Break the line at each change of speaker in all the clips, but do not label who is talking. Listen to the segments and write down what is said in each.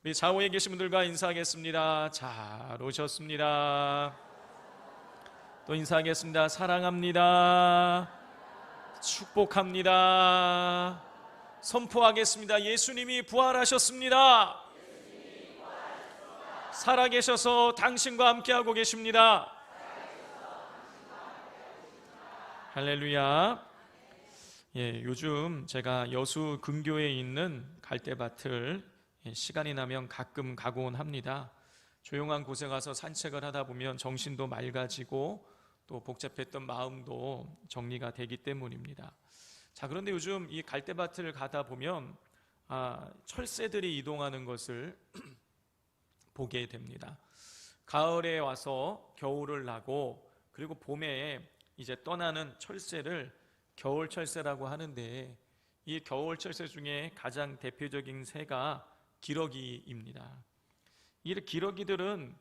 우리 좌우에 계신 분들과 인사하겠습니다. 잘 오셨습니다. 또 인사하겠습니다. 사랑합니다. 축복합니다. 선포하겠습니다. 예수님이 부활하셨습니다. 살아계셔서 당신과 함께하고 계십니다. 할렐루야. 요즘 제가 여수 근교에 있는 갈대밭을 시간이 나면 가끔 가곤 합니다. 조용한 곳에 가서 산책을 하다 보면 정신도 맑아지고 또 복잡했던 마음도 정리가 되기 때문입니다. 자, 그런데 요즘 이 갈대밭을 가다 보면 철새들이 이동하는 것을 보게 됩니다. 가을에 와서 겨울을 나고 그리고 봄에 이제 떠나는 철새를 겨울 철새라고 하는데, 이 겨울 철새 중에 가장 대표적인 새가 기러기입니다. 이 기러기들은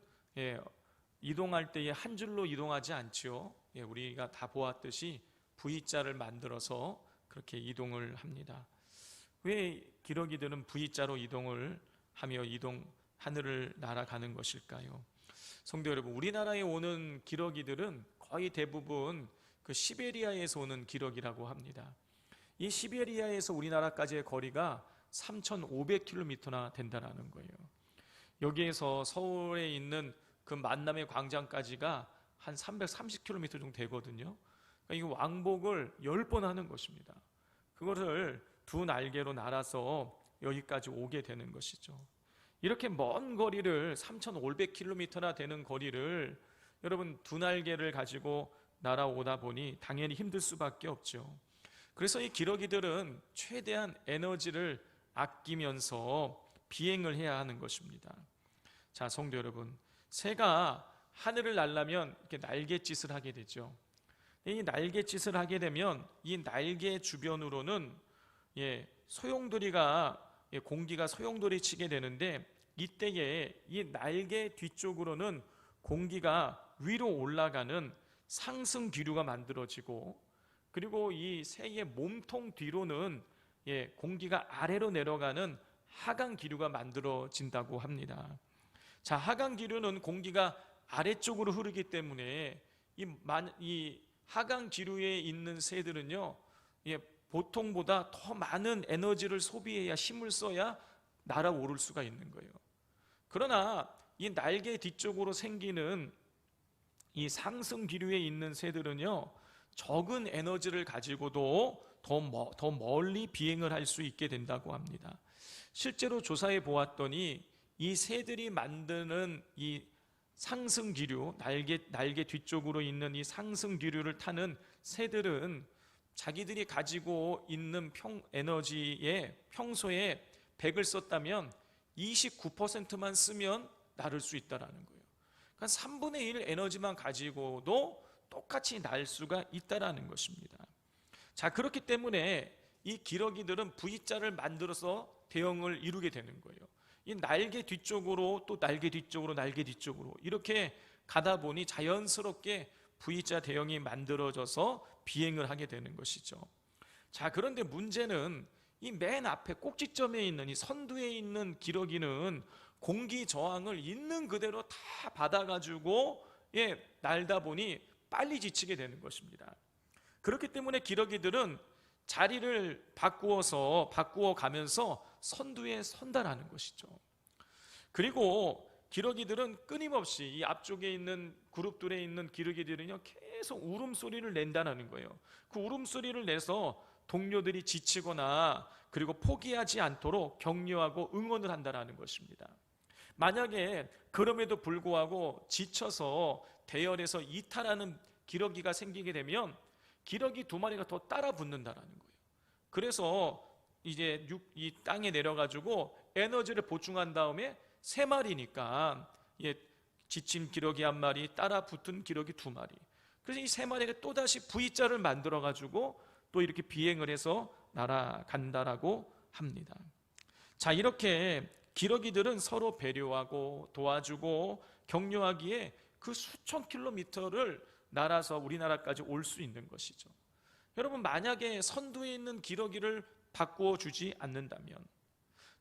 이동할 때에 한 줄로 이동하지 않죠. 우리가 다 보았듯이 V자를 만들어서 그렇게 이동을 합니다. 왜 기러기들은 V자로 이동을 하며 하늘을 날아가는 것일까요? 성도 여러분, 우리나라에 오는 기러기들은 거의 대부분 그 시베리아에서 오는 기러기라고 합니다. 이 시베리아에서 우리나라까지의 거리가 3,500km나 된다는 거예요. 여기에서 서울에 있는 그 만남의 광장까지가 한 330km 정도 되거든요. 그러니까 이 왕복을 10번 하는 것입니다. 그거를 두 날개로 날아서 여기까지 오게 되는 것이죠. 이렇게 먼 거리를 3,500km나 되는 거리를 여러분 두 날개를 가지고 날아오다 보니 당연히 힘들 수밖에 없죠. 그래서 이 기러기들은 최대한 에너지를 아끼면서 비행을 해야 하는 것입니다. 자, 성도 여러분, 새가 하늘을 날려면 이렇게 날갯짓을 하게 되죠. 이 날갯짓을 하게 되면 이 날개 주변으로는 공기가 소용돌이 치게 되는데, 이때에 이 날개 뒤쪽으로는 공기가 위로 올라가는 상승 기류가 만들어지고, 그리고 이 새의 몸통 뒤로는 공기가 아래로 내려가는 하강 기류가 만들어진다고 합니다. 자, 하강 기류는 공기가 아래쪽으로 흐르기 때문에 이 하강 기류에 있는 새들은요, 보통보다 더 많은 에너지를 소비해야, 힘을 써야 날아오를 수가 있는 거예요. 그러나 이 날개 뒤쪽으로 생기는 이 상승 기류에 있는 새들은요, 적은 에너지를 가지고도 더 멀리 비행을 할 수 있게 된다고 합니다. 실제로 조사해 보았더니 이 새들이 만드는 이 상승 기류, 날개 뒤쪽으로 있는 이 상승 기류를 타는 새들은 자기들이 가지고 있는 에너지에 평소에 100을 썼다면 29%만 쓰면 날을 수 있다는 거예요. 그러니까 3분의 1 에너지만 가지고도 똑같이 날 수가 있다는 것입니다. 자, 그렇기 때문에 이 기러기들은 V자를 만들어서 대형을 이루게 되는 거예요. 이 날개 뒤쪽으로 또 날개 뒤쪽으로 이렇게 가다 보니 자연스럽게 V자 대형이 만들어져서 비행을 하게 되는 것이죠. 자, 그런데 문제는 이 맨 앞에 꼭지점에 있는 이 선두에 있는 기러기는 공기 저항을 있는 그대로 다 받아가지고 날다 보니 빨리 지치게 되는 것입니다. 그렇기 때문에 기러기들은 자리를 바꾸어 가면서 선두에 선다라는 것이죠. 그리고 기러기들은 끊임없이 이 앞쪽에 있는 그룹들에 있는 기러기들은요, 계속 울음소리를 낸다는 거예요. 그 울음소리를 내서 동료들이 지치거나 그리고 포기하지 않도록 격려하고 응원을 한다는 것입니다. 만약에 그럼에도 불구하고 지쳐서 대열에서 이탈하는 기러기가 생기게 되면 기러기 두 마리가 더 따라 붙는다는 거예요. 그래서 이제 이 땅에 내려가지고 에너지를 보충한 다음에 세 마리니까 지친 기러기 한 마리, 따라 붙은 기러기 두 마리. 그래서 이 세 마리가 또다시 V자를 만들어가지고 또 이렇게 비행을 해서 날아간다라고 합니다. 자, 이렇게 기러기들은 서로 배려하고 도와주고 격려하기에 그 수천 킬로미터를 날아서 우리나라까지 올 수 있는 것이죠. 여러분, 만약에 선두에 있는 기러기를 바꾸어 주지 않는다면,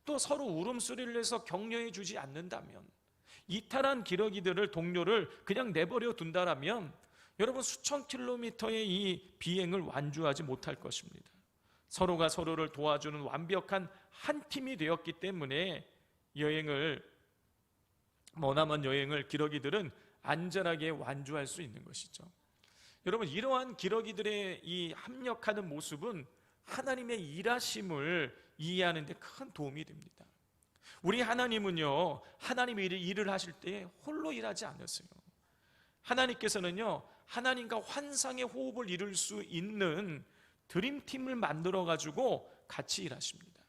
또 서로 울음소리를 내서 격려해 주지 않는다면, 이탈한 기러기들을, 동료를 그냥 내버려 둔다라면 여러분 수천 킬로미터의 이 비행을 완주하지 못할 것입니다. 서로가 서로를 도와주는 완벽한 한 팀이 되었기 때문에 머나먼 여행을 기러기들은 안전하게 완주할 수 있는 것이죠. 여러분, 이러한 기러기들의 이 합력하는 모습은 하나님의 일하심을 이해하는 데 큰 도움이 됩니다. 우리 하나님은요, 하나님의 일을 하실 때 홀로 일하지 않았어요. 하나님께서는요, 하나님과 환상의 호흡을 이룰 수 있는 드림팀을 만들어 가지고 같이 일하십니다.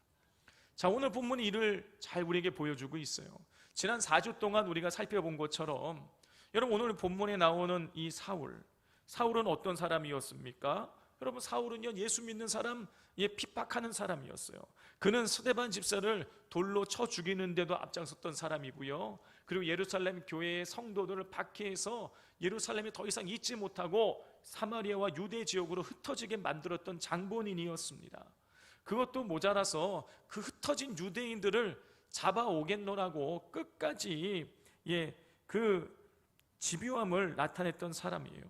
자, 오늘 본문이 이를 잘 우리에게 보여주고 있어요. 지난 4주 동안 우리가 살펴본 것처럼 여러분, 오늘 본문에 나오는 이 사울은 어떤 사람이었습니까? 여러분, 사울은요, 예수 믿는 사람, 핍박하는 사람이었어요. 그는 스데반 집사를 돌로 쳐 죽이는데도 앞장섰던 사람이고요, 그리고 예루살렘 교회의 성도들을 박해해서 예루살렘에 더 이상 있지 못하고 사마리아와 유대 지역으로 흩어지게 만들었던 장본인이었습니다. 그것도 모자라서 그 흩어진 유대인들을 잡아오겠노라고 끝까지 그 집요함을 나타냈던 사람이에요.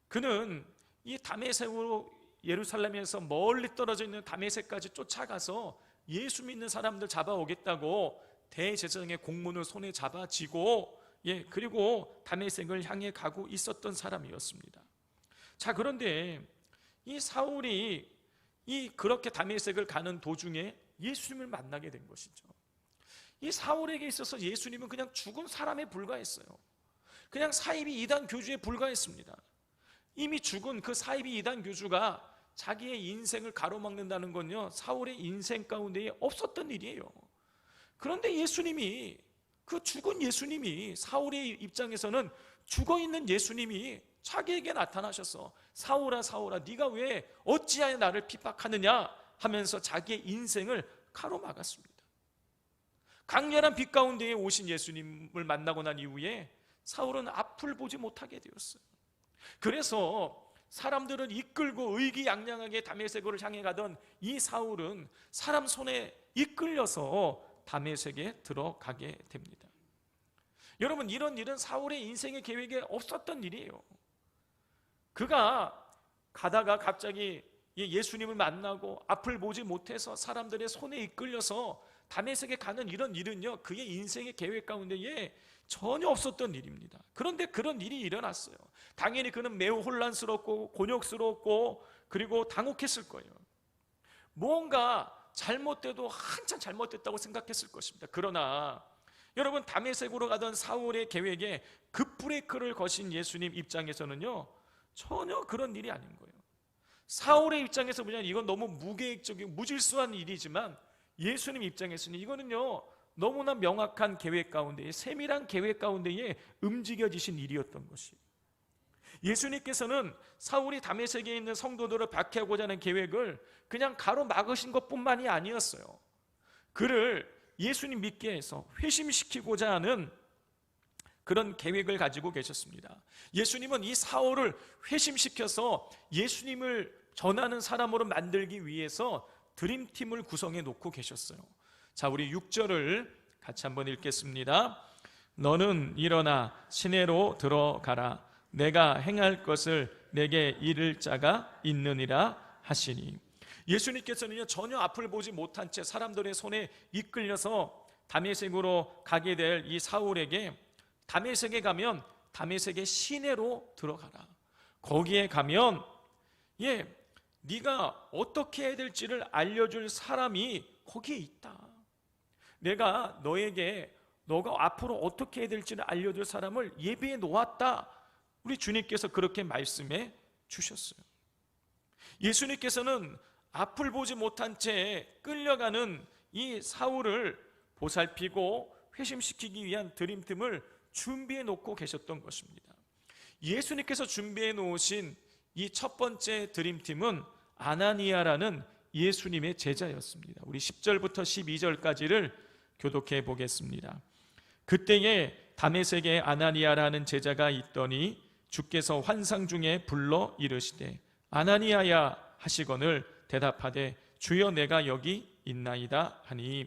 그는 이 다메섹으로, 예루살렘에서 멀리 떨어져 있는 다메섹까지 쫓아가서 예수 믿는 사람들 잡아오겠다고 대제사장의 공문을 손에 잡아쥐고 그리고 다메섹을 향해 가고 있었던 사람이었습니다. 자, 그런데 이 사울이 그렇게 다메섹을 가는 도중에 예수님을 만나게 된 것이죠. 이 사울에게 있어서 예수님은 그냥 죽은 사람에 불과했어요. 그냥 사이비 이단 교주에 불과했습니다. 이미 죽은 그 사이비 이단 교주가 자기의 인생을 가로막는다는 건요, 사울의 인생 가운데에 없었던 일이에요. 그런데 예수님이, 그 죽은 예수님이, 사울의 입장에서는 죽어있는 예수님이 자기에게 나타나셔서 사울아 사울아 네가 왜 어찌하여 나를 핍박하느냐 하면서 자기의 인생을 가로막았습니다. 강렬한 빛 가운데에 오신 예수님을 만나고 난 이후에 사울은 앞을 보지 못하게 되었어요. 그래서 사람들을 이끌고 의기양양하게 다메섹을 향해 가던 이 사울은 사람 손에 이끌려서 다메섹에 들어가게 됩니다. 여러분, 이런 일은 사울의 인생의 계획에 없었던 일이에요. 그가 가다가 갑자기 예수님을 만나고 앞을 보지 못해서 사람들의 손에 이끌려서 다메섹에 가는 이런 일은요, 그의 인생의 계획 가운데에 전혀 없었던 일입니다. 그런데 그런 일이 일어났어요. 당연히 그는 매우 혼란스럽고 곤욕스럽고 그리고 당혹했을 거예요. 뭔가 잘못돼도 한참 잘못됐다고 생각했을 것입니다. 그러나 여러분, 다메섹으로 가던 사울의 계획에 급브레이크를 거신 예수님 입장에서는요, 전혀 그런 일이 아닌 거예요. 사울의 입장에서 보면 이건 너무 무계획적이고 무질서한 일이지만 예수님 입장에서는 이거는요, 너무나 명확한 계획 가운데에, 세밀한 계획 가운데에 움직여지신 일이었던 것이, 예수님께서는 사울이 다메섹에 있는 성도들을 박해하고자 하는 계획을 그냥 가로막으신 것뿐만이 아니었어요. 그를 예수님 믿게 해서 회심시키고자 하는 그런 계획을 가지고 계셨습니다. 예수님은 이 사울을 회심시켜서 예수님을 전하는 사람으로 만들기 위해서 드림팀을 구성해 놓고 계셨어요. 자, 우리 6절을 같이 한번 읽겠습니다. 너는 일어나 시내로 들어가라. 내가 행할 것을 내게 이를 자가 있느니라 하시니. 예수님께서는요, 전혀 앞을 보지 못한 채 사람들의 손에 이끌려서 다메섹으로 가게 될 이 사울에게, 다메섹에 가면 다메섹의 시내로 들어가라. 거기에 가면 네가 어떻게 해야 될지를 알려줄 사람이 거기에 있다. 내가 너에게 너가 앞으로 어떻게 해야 될지를 알려줄 사람을 예비해 놓았다. 우리 주님께서 그렇게 말씀해 주셨어요. 예수님께서는 앞을 보지 못한 채 끌려가는 이 사울을 보살피고 회심시키기 위한 드림팀을 준비해 놓고 계셨던 것입니다. 예수님께서 준비해 놓으신 이 첫 번째 드림팀은 아나니아라는 예수님의 제자였습니다. 우리 10절부터 12절까지를 교독해 보겠습니다. 그때에 다메섹에 아나니아라는 제자가 있더니 주께서 환상 중에 불러 이르시되 아나니아야 하시거늘 대답하되 주여 내가 여기 있나이다 하니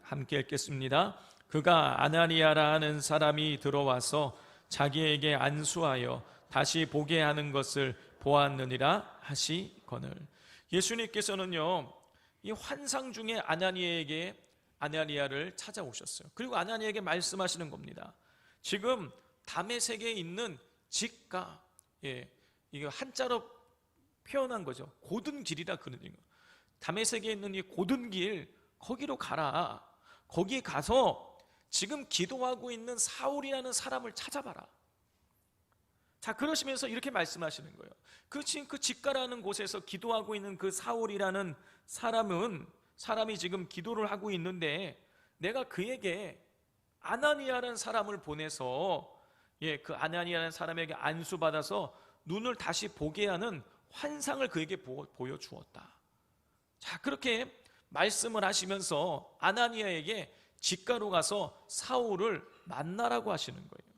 함께 읽겠습니다. 그가 아나니아라 하는 사람이 들어와서 자기에게 안수하여 다시 보게 하는 것을 보았느니라 하시거늘. 예수님께서는요, 이 환상 중에 아나니아를 찾아오셨어요. 그리고 아나니아에게 말씀하시는 겁니다. 지금 다메섹에 있는 직가, 이거 한자로 표현한 거죠. 고든 길이라 그러는 거. 다메섹에 있는 이 고든 길, 거기로 가라. 거기 가서 지금 기도하고 있는 사울이라는 사람을 찾아봐라. 자, 그러시면서 이렇게 말씀하시는 거예요. 지금 그 직가라는 곳에서 기도하고 있는 그 사울이라는 사람이 지금 기도를 하고 있는데, 내가 그에게 아나니아라는 사람을 보내서 그 아나니아라는 사람에게 안수받아서 눈을 다시 보게 하는 환상을 그에게 보여주었다. 자, 그렇게 말씀을 하시면서 아나니아에게 직가로 가서 사울을 만나라고 하시는 거예요.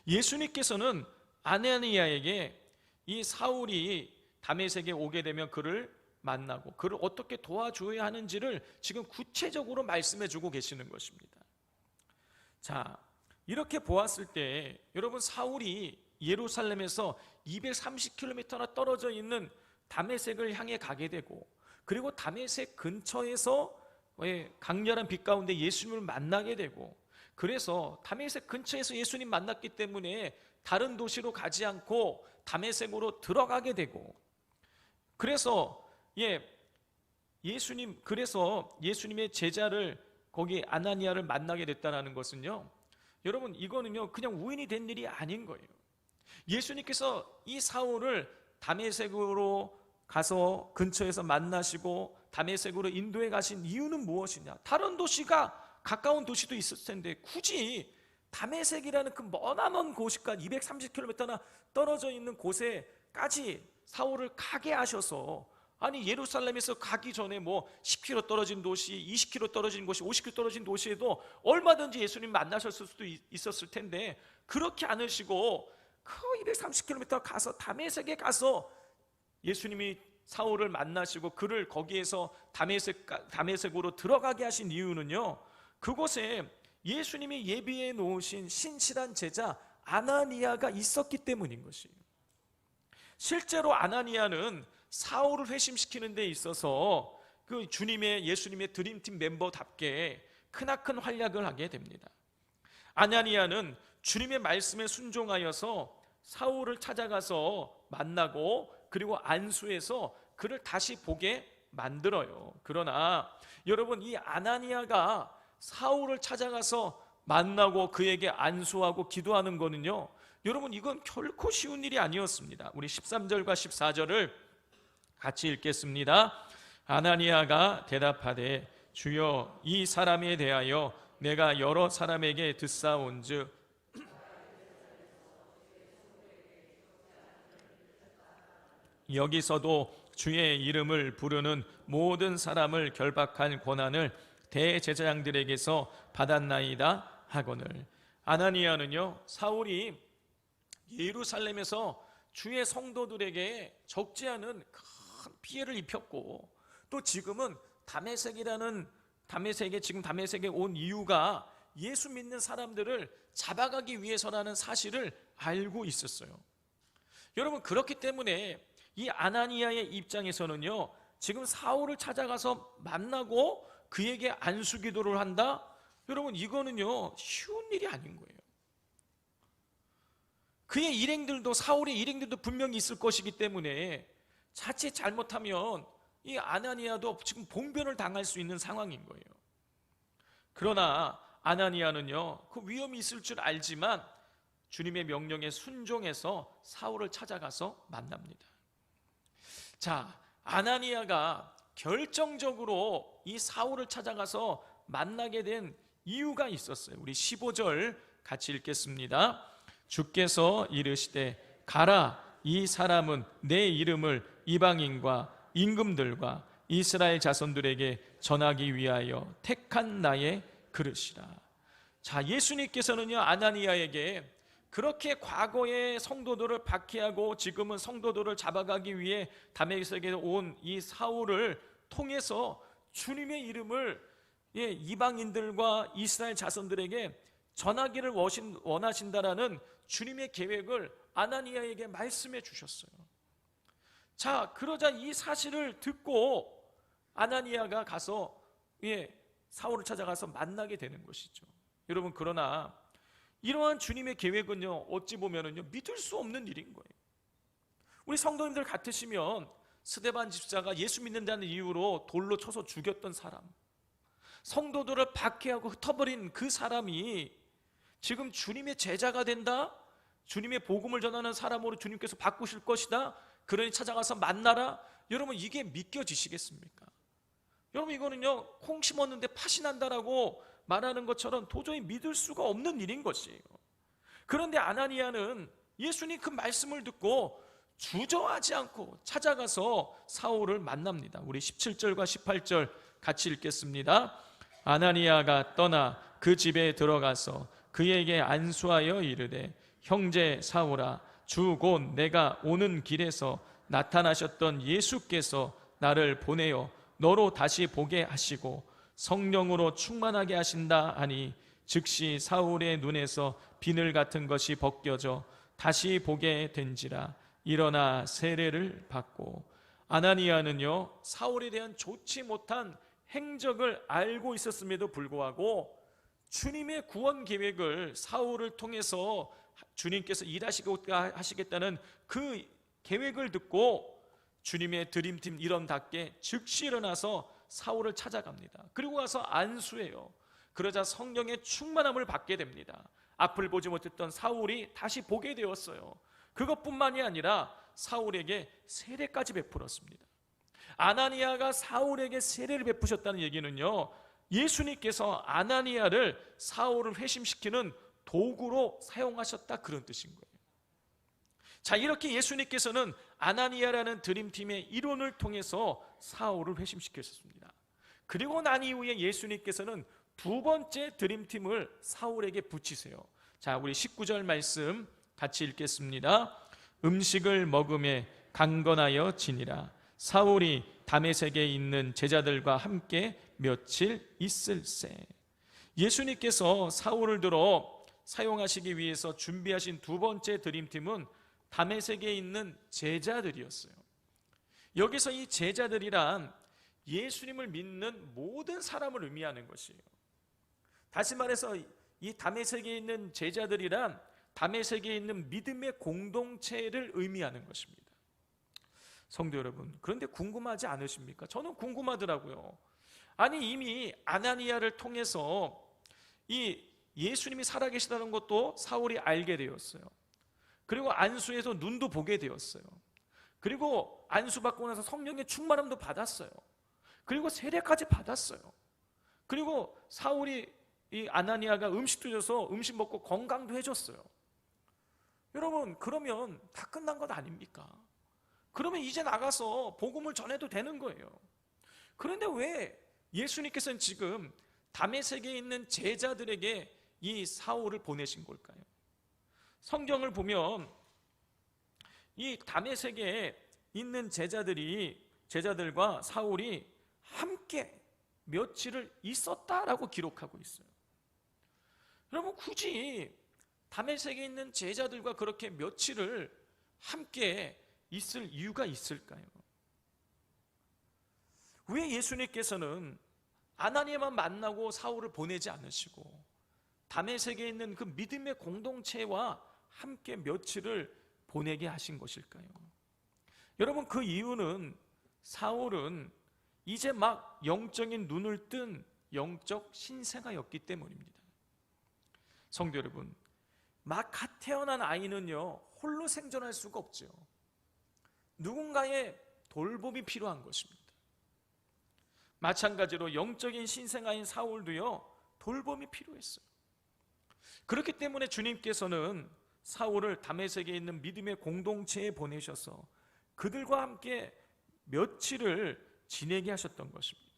예수님께서는 아나니아에게 이 사울이 다메섹에 오게 되면 그를 만나고 그를 어떻게 도와줘야 하는지를 지금 구체적으로 말씀해 주고 계시는 것입니다. 자, 이렇게 보았을 때 여러분, 사울이 예루살렘에서 230km나 떨어져 있는 다메섹을 향해 가게 되고, 그리고 다메섹 근처에서 강렬한 빛 가운데 예수님을 만나게 되고, 그래서 다메섹 근처에서 예수님 만났기 때문에 다른 도시로 가지 않고 다메섹으로 들어가게 되고, 그래서 예수님의 제자를 거기 아나니아를 만나게 됐다는 것은요, 여러분, 이거는요 그냥 우연이 된 일이 아닌 거예요. 예수님께서 이 사울을 다메섹으로 가서 근처에서 만나시고 다메섹으로 인도해 가신 이유는 무엇이냐? 다른 도시가, 가까운 도시도 있었을 텐데 굳이 다메섹이라는 그 머나먼 곳까지 230km나 떨어져 있는 곳에까지 사울을 가게 하셔서, 아니 예루살렘에서 가기 전에 뭐 10km 떨어진 도시, 20km 떨어진 곳이, 50km 떨어진 도시에도 얼마든지 예수님 만나셨을 수도 있었을 텐데, 그렇게 않으시고 그 230km 가서 다메섹에 가서 예수님이 사울을 만나시고 그를 거기에서 다메섹으로 들어가게 하신 이유는요, 그곳에 예수님이 예비해 놓으신 신실한 제자 아나니아가 있었기 때문인 것이에요. 실제로 아나니아는 사울을 회심시키는 데 있어서 그 예수님의 드림팀 멤버답게 크나큰 활약을 하게 됩니다. 아나니아는 주님의 말씀에 순종하여서 사울을 찾아가서 만나고 그리고 안수해서 그를 다시 보게 만들어요. 그러나 여러분, 이 아나니아가 사울을 찾아가서 만나고 그에게 안수하고 기도하는 거는요, 여러분, 이건 결코 쉬운 일이 아니었습니다. 우리 13절과 14절을 같이 읽겠습니다. 아나니아가 대답하되 주여, 이 사람에 대하여 내가 여러 사람에게 듣사온즉 여기서도 주의 이름을 부르는 모든 사람을 결박한 권한을 대제사장들에게서 받았나이다 하거늘. 아나니아는요, 사울이 예루살렘에서 주의 성도들에게 적지 않은 큰 피해를 입혔고, 또 지금은 다메섹에 온 이유가 예수 믿는 사람들을 잡아가기 위해서라는 사실을 알고 있었어요. 여러분, 그렇기 때문에 이 아나니아의 입장에서는요, 지금 사울을 찾아가서 만나고 그에게 안수기도를 한다? 여러분, 이거는요 쉬운 일이 아닌 거예요. 그의 일행들도, 사울의 일행들도 분명히 있을 것이기 때문에 자칫 잘못하면 이 아나니아도 지금 봉변을 당할 수 있는 상황인 거예요. 그러나 아나니아는요, 그 위험이 있을 줄 알지만 주님의 명령에 순종해서 사울을 찾아가서 만납니다. 자, 아나니아가 결정적으로 이 사울을 찾아가서 만나게 된 이유가 있었어요. 우리 15절 같이 읽겠습니다. 주께서 이르시되 가라, 이 사람은 내 이름을 이방인과 임금들과 이스라엘 자손들에게 전하기 위하여 택한 나의 그릇이라. 자, 예수님께서는요 아나니아에게 그렇게 과거의 성도들을 박해하고 지금은 성도들을 잡아가기 위해 다메섹에 온 이 사울을 통해서 주님의 이름을 이방인들과 이스라엘 자손들에게 전하기를 원하신다라는 주님의 계획을 아나니아에게 말씀해 주셨어요. 자, 그러자 이 사실을 듣고 아나니아가 가서 사울을 찾아가서 만나게 되는 것이죠. 여러분, 그러나 이러한 주님의 계획은요, 어찌 보면은요, 믿을 수 없는 일인 거예요. 우리 성도님들 같으시면 스데반 집사가 예수 믿는다는 이유로 돌로 쳐서 죽였던 사람, 성도들을 박해하고 흩어버린 그 사람이 지금 주님의 제자가 된다? 주님의 복음을 전하는 사람으로 주님께서 바꾸실 것이다? 그러니 찾아가서 만나라? 여러분, 이게 믿겨지시겠습니까? 여러분, 이거는요, 콩 심었는데 팥이 난다라고 말하는 것처럼 도저히 믿을 수가 없는 일인 것이에요. 그런데 아나니아는 예수님 그 말씀을 듣고 주저하지 않고 찾아가서 사울을 만납니다. 우리 17절과 18절 같이 읽겠습니다. 아나니아가 떠나 그 집에 들어가서 그에게 안수하여 이르되, 형제 사울아, 주 곧 내가 오는 길에서 나타나셨던 예수께서 나를 보내어 너로 다시 보게 하시고 성령으로 충만하게 하신다 하니, 즉시 사울의 눈에서 비늘 같은 것이 벗겨져 다시 보게 된지라. 일어나 세례를 받고. 아나니아는요, 사울에 대한 좋지 못한 행적을 알고 있었음에도 불구하고 주님의 구원 계획을 사울을 통해서 주님께서 일하시겠다는 그 계획을 듣고 주님의 드림팀 일원답게 즉시 일어나서 사울을 찾아갑니다. 그리고 가서 안수해요. 그러자 성령의 충만함을 받게 됩니다. 앞을 보지 못했던 사울이 다시 보게 되었어요. 그것뿐만이 아니라 사울에게 세례까지 베풀었습니다. 아나니아가 사울에게 세례를 베푸셨다는 얘기는요, 예수님께서 아나니아를 사울을 회심시키는 도구로 사용하셨다, 그런 뜻인 거예요. 자, 이렇게 예수님께서는 아나니아라는 드림팀의 일원을 통해서 사울을 회심시켰습니다. 그리고 난 이후에 예수님께서는 두 번째 드림팀을 사울에게 붙이세요. 자, 우리 19절 말씀 같이 읽겠습니다. 음식을 먹음에 강건하여 지니라. 사울이 다메섹에 있는 제자들과 함께 며칠 있을세. 예수님께서 사울을 들어 사용하시기 위해서 준비하신 두 번째 드림팀은 다메섹에 있는 제자들이었어요. 여기서 이 제자들이란 예수님을 믿는 모든 사람을 의미하는 것이에요. 다시 말해서 이 다메섹에 있는 제자들이란 다메섹에 있는 믿음의 공동체를 의미하는 것입니다. 성도 여러분, 그런데 궁금하지 않으십니까? 저는 궁금하더라고요. 아니, 이미 아나니아를 통해서 이 예수님이 살아계시다는 것도 사울이 알게 되었어요. 그리고 안수해서 눈도 보게 되었어요. 그리고 안수받고 나서 성령의 충만함도 받았어요. 그리고 세례까지 받았어요. 그리고 사울이, 이 아나니아가 음식도 줘서 음식 먹고 건강도 해줬어요. 여러분, 그러면 다 끝난 것 아닙니까? 그러면 이제 나가서 복음을 전해도 되는 거예요. 그런데 왜 예수님께서는 지금 다메섹에 있는 제자들에게 이 사울을 보내신 걸까요? 성경을 보면 이 다메섹에 있는 제자들과 사울이 함께 며칠을 있었다라고 기록하고 있어요. 여러분, 굳이 다메섹에 있는 제자들과 그렇게 며칠을 함께 있을 이유가 있을까요? 왜 예수님께서는 아나니아만 만나고 사울을 보내지 않으시고 다메섹에 있는 그 믿음의 공동체와 함께 며칠을 보내게 하신 것일까요? 여러분, 그 이유는 사울은 이제 막 영적인 눈을 뜬 영적 신생아였기 때문입니다. 성도 여러분, 막 갓 태어난 아이는요, 홀로 생존할 수가 없죠. 누군가의 돌봄이 필요한 것입니다. 마찬가지로 영적인 신생아인 사울도요, 돌봄이 필요했어요. 그렇기 때문에 주님께서는 사울을 다메섹에 있는 믿음의 공동체에 보내셔서 그들과 함께 며칠을 지내게 하셨던 것입니다.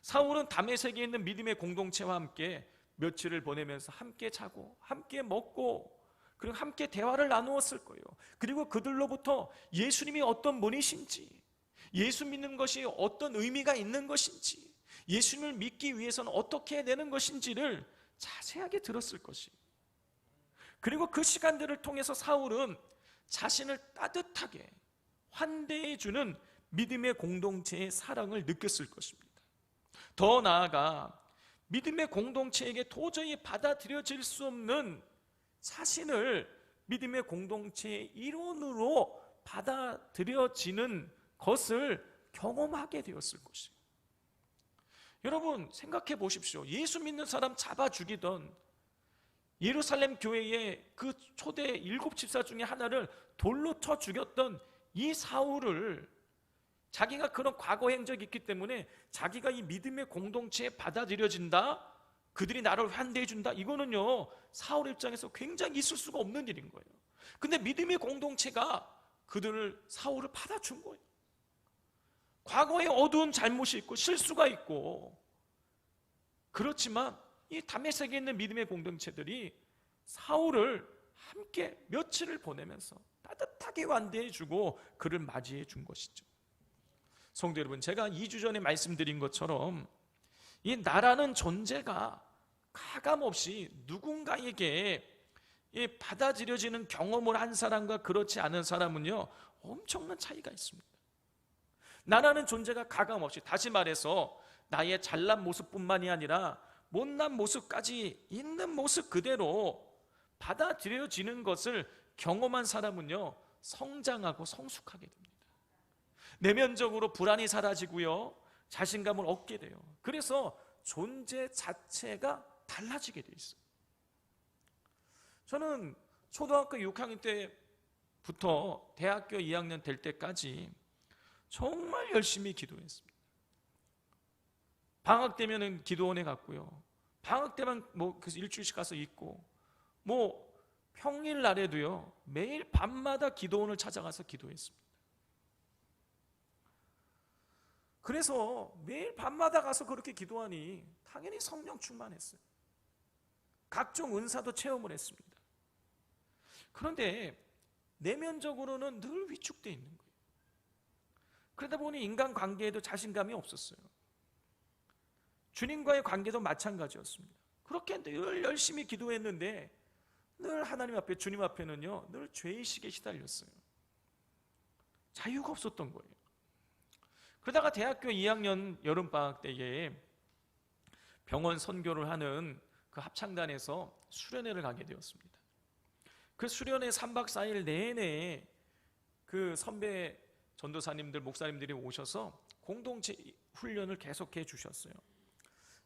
사울은 다메섹에 있는 믿음의 공동체와 함께 며칠을 보내면서 함께 자고 함께 먹고 그리고 함께 대화를 나누었을 거예요. 그리고 그들로부터 예수님이 어떤 분이신지, 예수 믿는 것이 어떤 의미가 있는 것인지, 예수님을 믿기 위해서는 어떻게 해야 되는 것인지를 자세하게 들었을 것이에요. 그리고 그 시간들을 통해서 사울은 자신을 따뜻하게 환대해주는 믿음의 공동체의 사랑을 느꼈을 것입니다. 더 나아가 믿음의 공동체에게 도저히 받아들여질 수 없는 자신을 믿음의 공동체의 일원으로 받아들여지는 것을 경험하게 되었을 것이에요. 여러분 생각해 보십시오. 예수 믿는 사람 잡아 죽이던 예루살렘 교회의 그 초대 7집사 중에 하나를 돌로 쳐 죽였던 이 사울을, 자기가 그런 과거 행적이 있기 때문에 자기가 이 믿음의 공동체에 받아들여진다, 그들이 나를 환대해 준다, 이거는요 사울 입장에서 굉장히 있을 수가 없는 일인 거예요. 근데 믿음의 공동체가 사울을 받아준 거예요. 과거에 어두운 잘못이 있고 실수가 있고, 그렇지만 이 다메섹에 있는 믿음의 공동체들이 사울을 함께 며칠을 보내면서 따뜻하게 환대해주고 그를 맞이해 준 것이죠. 성도 여러분, 제가 2주 전에 말씀드린 것처럼 이 나라는 존재가 가감없이 누군가에게 받아들여지는 경험을 한 사람과 그렇지 않은 사람은요 엄청난 차이가 있습니다. 나라는 존재가 가감없이, 다시 말해서 나의 잘난 모습뿐만이 아니라 못난 모습까지 있는 모습 그대로 받아들여지는 것을 경험한 사람은요 성장하고 성숙하게 됩니다. 내면적으로 불안이 사라지고요 자신감을 얻게 돼요. 그래서 존재 자체가 달라지게 돼 있어요. 저는 초등학교 6학년 때부터 대학교 2학년 될 때까지 정말 열심히 기도했습니다. 방학 되면은 기도원에 갔고요. 방학 때만 그래서 일주일씩 가서 있고, 평일 날에도요 매일 밤마다 기도원을 찾아가서 기도했습니다. 그래서 매일 밤마다 가서 그렇게 기도하니 당연히 성령 충만했어요. 각종 은사도 체험을 했습니다. 그런데 내면적으로는 늘 위축되어 있는 거예요. 그러다 보니 인간관계에도 자신감이 없었어요. 주님과의 관계도 마찬가지였습니다. 그렇게 늘 열심히 기도했는데 늘 하나님 앞에, 주님 앞에는요 늘 죄의식에 시달렸어요. 자유가 없었던 거예요. 그러다가 대학교 2학년 여름방학 때에 병원 선교를 하는 그 합창단에서 수련회를 가게 되었습니다. 그 수련회 3박 4일 내내 그 선배 전도사님들, 목사님들이 오셔서 공동체 훈련을 계속해 주셨어요.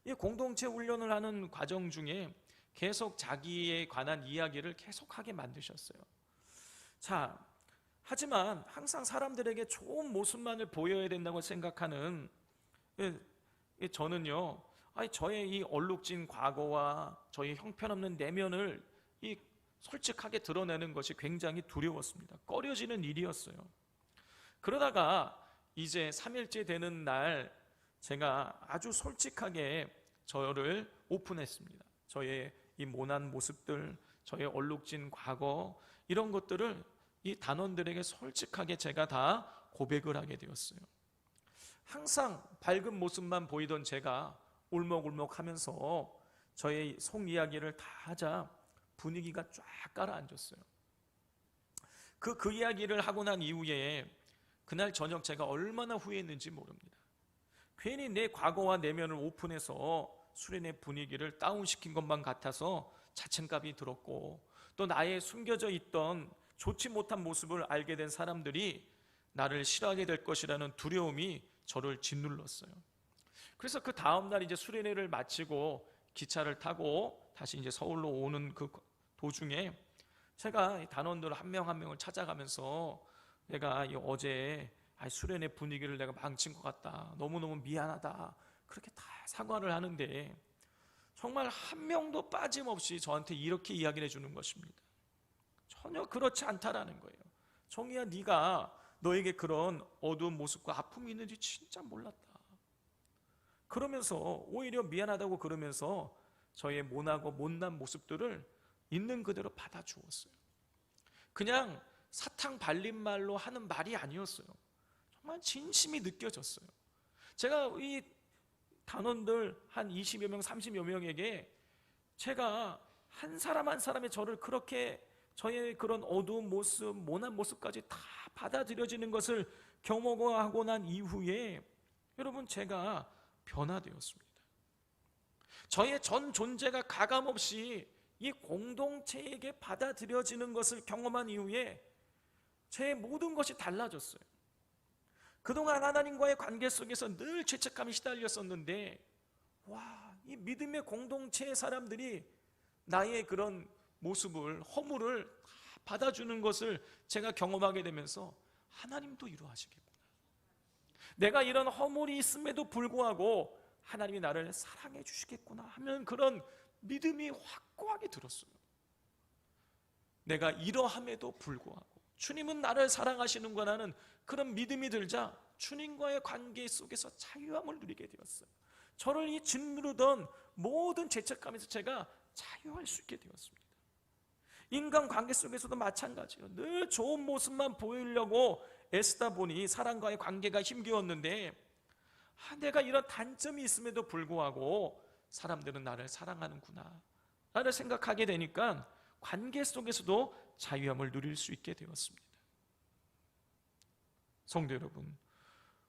이 공동체 훈련을 하는 과정 중에 계속 자기에 관한 이야기를 계속하게 만드셨어요. 자, 하지만 항상 사람들에게 좋은 모습만을 보여야 된다고 생각하는 저는요, 저의 이 얼룩진 과거와 저의 형편없는 내면을 솔직하게 드러내는 것이 굉장히 두려웠습니다. 꺼려지는 일이었어요. 그러다가 이제 3일째 되는 날 제가 아주 솔직하게 저를 오픈했습니다. 저의 이 모난 모습들, 저의 얼룩진 과거, 이런 것들을 이 단원들에게 솔직하게 제가 다 고백을 하게 되었어요. 항상 밝은 모습만 보이던 제가 울먹울먹 하면서 저의 속 이야기를 다 하자 분위기가 쫙 가라앉았어요. 그 이야기를 하고 난 이후에 그날 저녁 제가 얼마나 후회했는지 모릅니다. 괜히 내 과거와 내면을 오픈해서 수련의 분위기를 다운시킨 것만 같아서 자책감이 들었고, 또 나의 숨겨져 있던 좋지 못한 모습을 알게 된 사람들이 나를 싫어하게 될 것이라는 두려움이 저를 짓눌렀어요. 그래서 그 다음날 이제 수련회를 마치고 기차를 타고 다시 이제 서울로 오는 그 도중에 제가 단원들 한 명 한 명을 찾아가면서 내가 어제 수련회 분위기를 내가 망친 것 같다, 너무너무 미안하다, 그렇게 다 사과를 하는데 정말 한 명도 빠짐없이 저한테 이렇게 이야기를 해주는 것입니다. 전혀 그렇지 않다라는 거예요. 정희야, 네가 너에게 그런 어두운 모습과 아픔이 있는지 진짜 몰랐다. 그러면서 오히려 미안하다고 그러면서 저의 모나고 못난 모습들을 있는 그대로 받아주었어요. 그냥 사탕 발린 말로 하는 말이 아니었어요. 정말 정말 진심이 느껴졌어요. 제가 이 단원들 한 20여 명, 30여 명에게 제가 한 사람 한 사람의 저를 그렇게 저의 그런 어두운 모습, 모난 모습까지 다 받아들여지는 것을 경험하고 난 이후에 여러분, 제가 변화되었습니다. 저의 전 존재가 가감없이 이 공동체에게 받아들여지는 것을 경험한 이후에 제 모든 것이 달라졌어요. 그동안 하나님과의 관계 속에서 늘 죄책감이 시달렸었는데, 이 믿음의 공동체의 사람들이 나의 그런 모습을, 허물을 다 받아주는 것을 제가 경험하게 되면서 하나님도 이러하시겠구나. 내가 이런 허물이 있음에도 불구하고 하나님이 나를 사랑해 주시겠구나 하면 그런 믿음이 확고하게 들었어요. 내가 이러함에도 불구하고 주님은 나를 사랑하시는구나는 그런 믿음이 들자 주님과의 관계 속에서 자유함을 누리게 되었어요. 저를 이 짓누르던 모든 죄책감에서 제가 자유할 수 있게 되었습니다. 인간관계 속에서도 마찬가지예요. 늘 좋은 모습만 보이려고 애쓰다 보니 사람과의 관계가 힘겨웠는데, 내가 이런 단점이 있음에도 불구하고 사람들은 나를 사랑하는구나 나를 생각하게 되니까 관계 속에서도 자유함을 누릴 수 있게 되었습니다. 성도 여러분,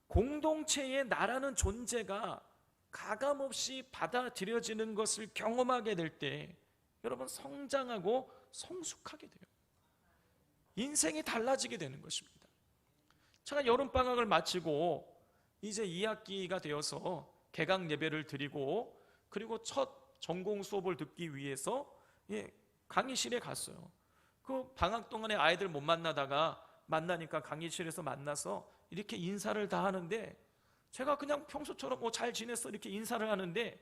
공동체의 나라는 존재가 가감없이 받아들여지는 것을 경험하게 될 때 여러분, 성장하고 성숙하게 돼요. 인생이 달라지게 되는 것입니다. 제가 여름방학을 마치고 이제 2학기가 되어서 개강 예배를 드리고 그리고 첫 전공 수업을 듣기 위해서 강의실에 갔어요. 그 방학 동안에 아이들 못 만나다가 만나니까 강의실에서 만나서 이렇게 인사를 다 하는데, 제가 그냥 평소처럼 잘 지냈어 이렇게 인사를 하는데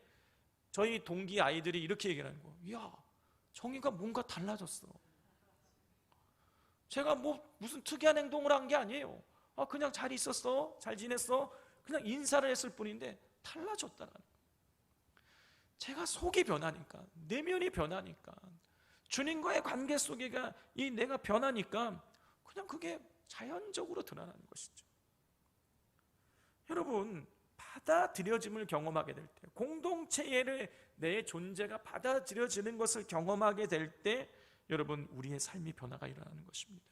저희 동기 아이들이 이렇게 얘기를 하는 거예요. 야, 정의가 뭔가 달라졌어. 제가 무슨 특이한 행동을 한 게 아니에요. 그냥 잘 있었어, 잘 지냈어, 그냥 인사를 했을 뿐인데 달라졌다는 거예요. 제가 속이 변하니까, 내면이 변하니까, 주님과의 관계 속에가 이 내가 변하니까 그냥 그게 자연적으로 드러나는 것이죠. 여러분, 받아들여짐을 경험하게 될 때, 공동체의 내 존재가 받아들여지는 것을 경험하게 될 때 여러분, 우리의 삶이 변화가 일어나는 것입니다.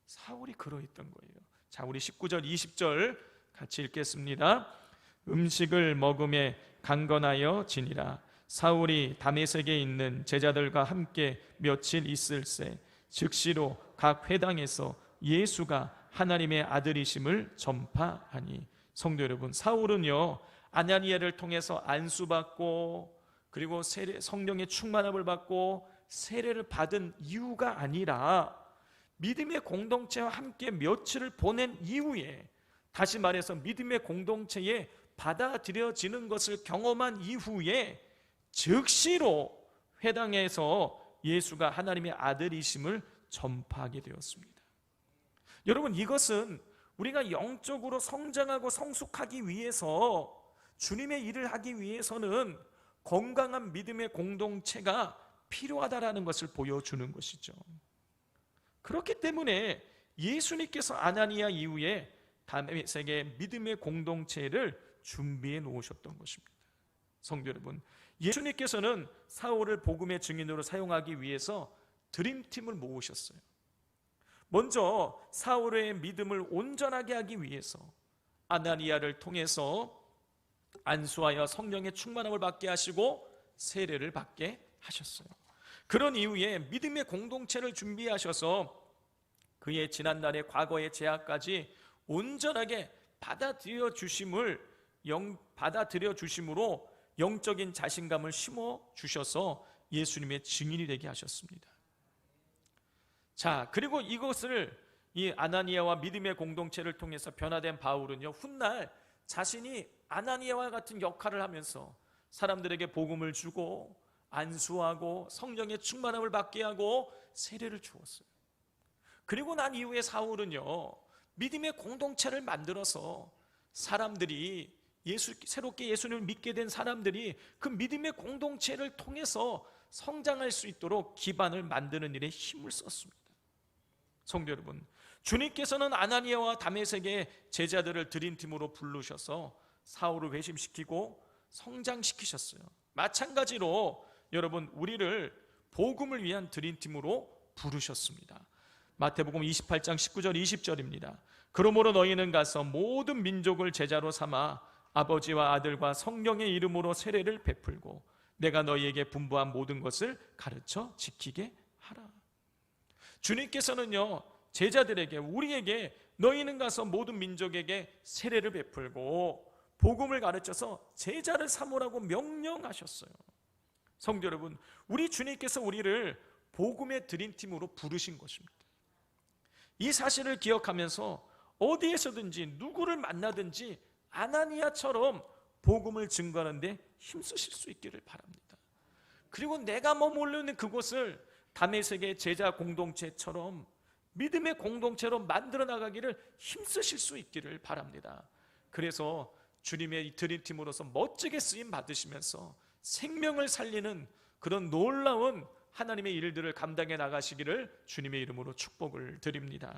사울이 그러했던 거예요. 자, 우리 19절 20절 같이 읽겠습니다. 음식을 먹음에 강건하여 지니라. 사울이 다메섹에 있는 제자들과 함께 며칠 있을새 즉시로 각 회당에서 예수가 하나님의 아들이심을 전파하니. 성도 여러분, 사울은요 아나니아를 통해서 안수받고 그리고 성령의 충만함을 받고 세례를 받은 이유가 아니라 믿음의 공동체와 함께 며칠을 보낸 이후에, 다시 말해서 믿음의 공동체에 받아들여지는 것을 경험한 이후에 즉시로 회당에서 예수가 하나님의 아들이심을 전파하게 되었습니다. 여러분, 이것은 우리가 영적으로 성장하고 성숙하기 위해서, 주님의 일을 하기 위해서는 건강한 믿음의 공동체가 필요하다라는 것을 보여주는 것이죠. 그렇기 때문에 예수님께서 아나니아 이후에 다메섹의 믿음의 공동체를 준비해 놓으셨던 것입니다. 성도 여러분, 예수님께서는 사울을 복음의 증인으로 사용하기 위해서 드림팀을 모으셨어요. 먼저 사울의 믿음을 온전하게 하기 위해서 아나니아를 통해서 안수하여 성령의 충만함을 받게 하시고 세례를 받게 하셨어요. 그런 이후에 믿음의 공동체를 준비하셔서 그의 지난날의 과거의 죄악까지 온전하게 받아들여 주심으로 영적인 자신감을 심어 주셔서 예수님의 증인이 되게 하셨습니다. 자, 그리고 이것을 이 아나니아와 믿음의 공동체를 통해서 변화된 바울은요, 훗날 자신이 아나니아와 같은 역할을 하면서 사람들에게 복음을 주고 안수하고 성령의 충만함을 받게 하고 세례를 주었어요. 그리고 난 이후에 사울은요, 믿음의 공동체를 만들어서 사람들이 새롭게 예수님을 믿게 된 사람들이 그 믿음의 공동체를 통해서 성장할 수 있도록 기반을 만드는 일에 힘을 썼습니다. 성도 여러분, 주님께서는 아나니아와 다메섹의 제자들을 드림팀으로 부르셔서 사울을 회심시키고 성장시키셨어요. 마찬가지로 여러분, 우리를 복음을 위한 드림팀으로 부르셨습니다. 마태복음 28장 19절 20절입니다. 그러므로 너희는 가서 모든 민족을 제자로 삼아 아버지와 아들과 성령의 이름으로 세례를 베풀고 내가 너희에게 분부한 모든 것을 가르쳐 지키게 하라. 주님께서는요, 제자들에게, 우리에게 너희는 가서 모든 민족에게 세례를 베풀고 복음을 가르쳐서 제자를 삼으라고 명령하셨어요. 성도 여러분, 우리 주님께서 우리를 복음의 드림팀으로 부르신 것입니다. 이 사실을 기억하면서 어디에서든지 누구를 만나든지 아나니아처럼 복음을 증거하는데 힘쓰실 수 있기를 바랍니다. 그리고 내가 머물러 있는 그곳을 다메섹의 제자 공동체처럼 믿음의 공동체로 만들어 나가기를 힘쓰실 수 있기를 바랍니다. 그래서 주님의 이 드림팀으로서 멋지게 쓰임 받으시면서 생명을 살리는 그런 놀라운 하나님의 일들을 감당해 나가시기를 주님의 이름으로 축복을 드립니다.